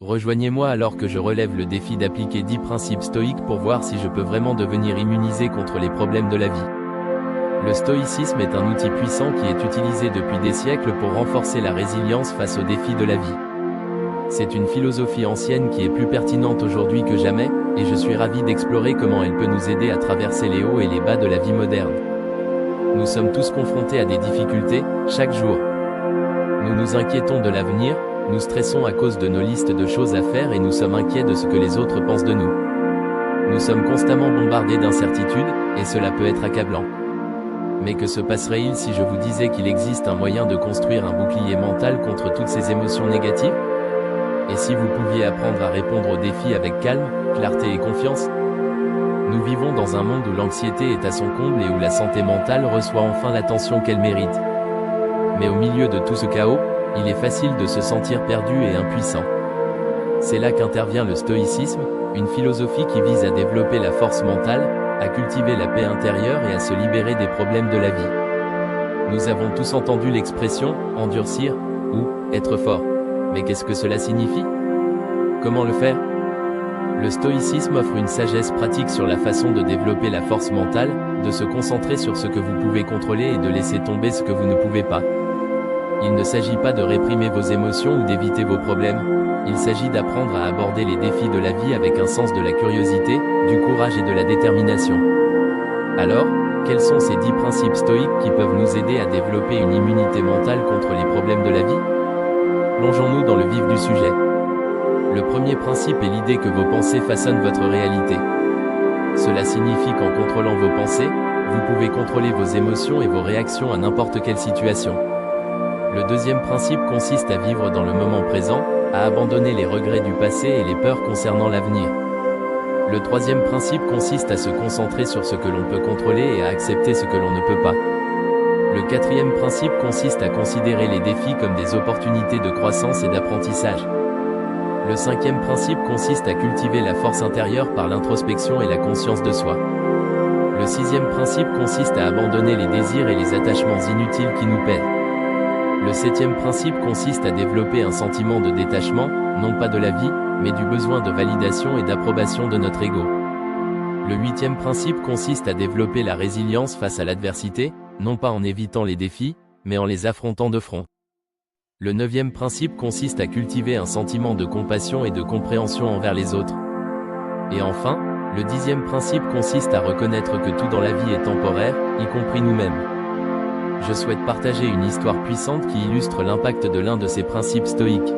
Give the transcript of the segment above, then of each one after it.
Rejoignez-moi alors que je relève le défi d'appliquer 10 principes stoïques pour voir si je peux vraiment devenir immunisé contre les problèmes de la vie. Le stoïcisme est un outil puissant qui est utilisé depuis des siècles pour renforcer la résilience face aux défis de la vie. C'est une philosophie ancienne qui est plus pertinente aujourd'hui que jamais, et je suis ravi d'explorer comment elle peut nous aider à traverser les hauts et les bas de la vie moderne. Nous sommes tous confrontés à des difficultés, chaque jour. Nous nous inquiétons de l'avenir, nous stressons à cause de nos listes de choses à faire et nous sommes inquiets de ce que les autres pensent de nous. Nous sommes constamment bombardés d'incertitudes, et cela peut être accablant. Mais que se passerait-il si je vous disais qu'il existe un moyen de construire un bouclier mental contre toutes ces émotions négatives? Et si vous pouviez apprendre à répondre aux défis avec calme, clarté et confiance? Nous vivons dans un monde où l'anxiété est à son comble et où la santé mentale reçoit enfin l'attention qu'elle mérite. Mais au milieu de tout ce chaos, il est facile de se sentir perdu et impuissant. C'est là qu'intervient le stoïcisme, une philosophie qui vise à développer la force mentale, à cultiver la paix intérieure et à se libérer des problèmes de la vie. Nous avons tous entendu l'expression « endurcir » ou « être fort ». Mais qu'est-ce que cela signifie? Comment le faire? Le stoïcisme offre une sagesse pratique sur la façon de développer la force mentale, de se concentrer sur ce que vous pouvez contrôler et de laisser tomber ce que vous ne pouvez pas. Il ne s'agit pas de réprimer vos émotions ou d'éviter vos problèmes, il s'agit d'apprendre à aborder les défis de la vie avec un sens de la curiosité, du courage et de la détermination. Alors, quels sont ces 10 principes stoïques qui peuvent nous aider à développer une immunité mentale contre les problèmes de la vie? Plongeons-nous dans le vif du sujet. Le premier principe est l'idée que vos pensées façonnent votre réalité. Cela signifie qu'en contrôlant vos pensées, vous pouvez contrôler vos émotions et vos réactions à n'importe quelle situation. Le deuxième principe consiste à vivre dans le moment présent, à abandonner les regrets du passé et les peurs concernant l'avenir. Le troisième principe consiste à se concentrer sur ce que l'on peut contrôler et à accepter ce que l'on ne peut pas. Le quatrième principe consiste à considérer les défis comme des opportunités de croissance et d'apprentissage. Le cinquième principe consiste à cultiver la force intérieure par l'introspection et la conscience de soi. Le sixième principe consiste à abandonner les désirs et les attachements inutiles qui nous pèsent. Le septième principe consiste à développer un sentiment de détachement, non pas de la vie, mais du besoin de validation et d'approbation de notre ego. Le huitième principe consiste à développer la résilience face à l'adversité, non pas en évitant les défis, mais en les affrontant de front. Le neuvième principe consiste à cultiver un sentiment de compassion et de compréhension envers les autres. Et enfin, le dixième principe consiste à reconnaître que tout dans la vie est temporaire, y compris nous-mêmes. Je souhaite partager une histoire puissante qui illustre l'impact de l'un de ces principes stoïques.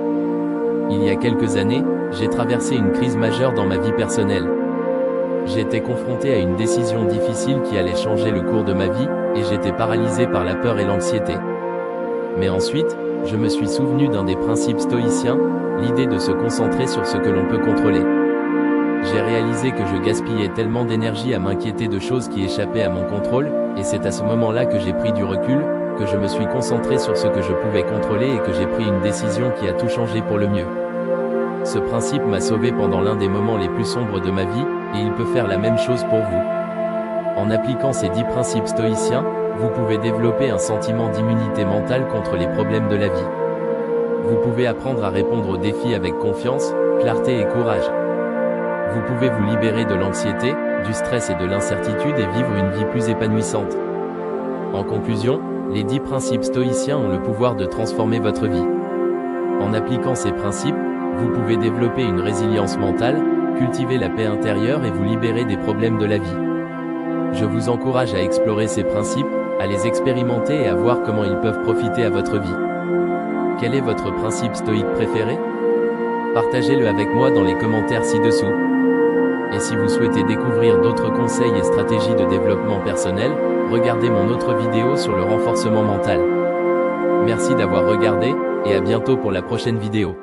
Il y a quelques années, j'ai traversé une crise majeure dans ma vie personnelle. J'étais confronté à une décision difficile qui allait changer le cours de ma vie, et j'étais paralysé par la peur et l'anxiété. Mais ensuite, je me suis souvenu d'un des principes stoïciens, l'idée de se concentrer sur ce que l'on peut contrôler. J'ai réalisé que je gaspillais tellement d'énergie à m'inquiéter de choses qui échappaient à mon contrôle, et c'est à ce moment-là que j'ai pris du recul, que je me suis concentré sur ce que je pouvais contrôler et que j'ai pris une décision qui a tout changé pour le mieux. Ce principe m'a sauvé pendant l'un des moments les plus sombres de ma vie, et il peut faire la même chose pour vous. En appliquant ces 10 principes stoïciens, vous pouvez développer un sentiment d'immunité mentale contre les problèmes de la vie. Vous pouvez apprendre à répondre aux défis avec confiance, clarté et courage. Vous pouvez vous libérer de l'anxiété, du stress et de l'incertitude et vivre une vie plus épanouissante. En conclusion, les 10 principes stoïciens ont le pouvoir de transformer votre vie. En appliquant ces principes, vous pouvez développer une résilience mentale, cultiver la paix intérieure et vous libérer des problèmes de la vie. Je vous encourage à explorer ces principes, à les expérimenter et à voir comment ils peuvent profiter à votre vie. Quel est votre principe stoïque préféré? Partagez-le avec moi dans les commentaires ci-dessous. Et si vous souhaitez découvrir d'autres conseils et stratégies de développement personnel, regardez mon autre vidéo sur le renforcement mental. Merci d'avoir regardé, et à bientôt pour la prochaine vidéo.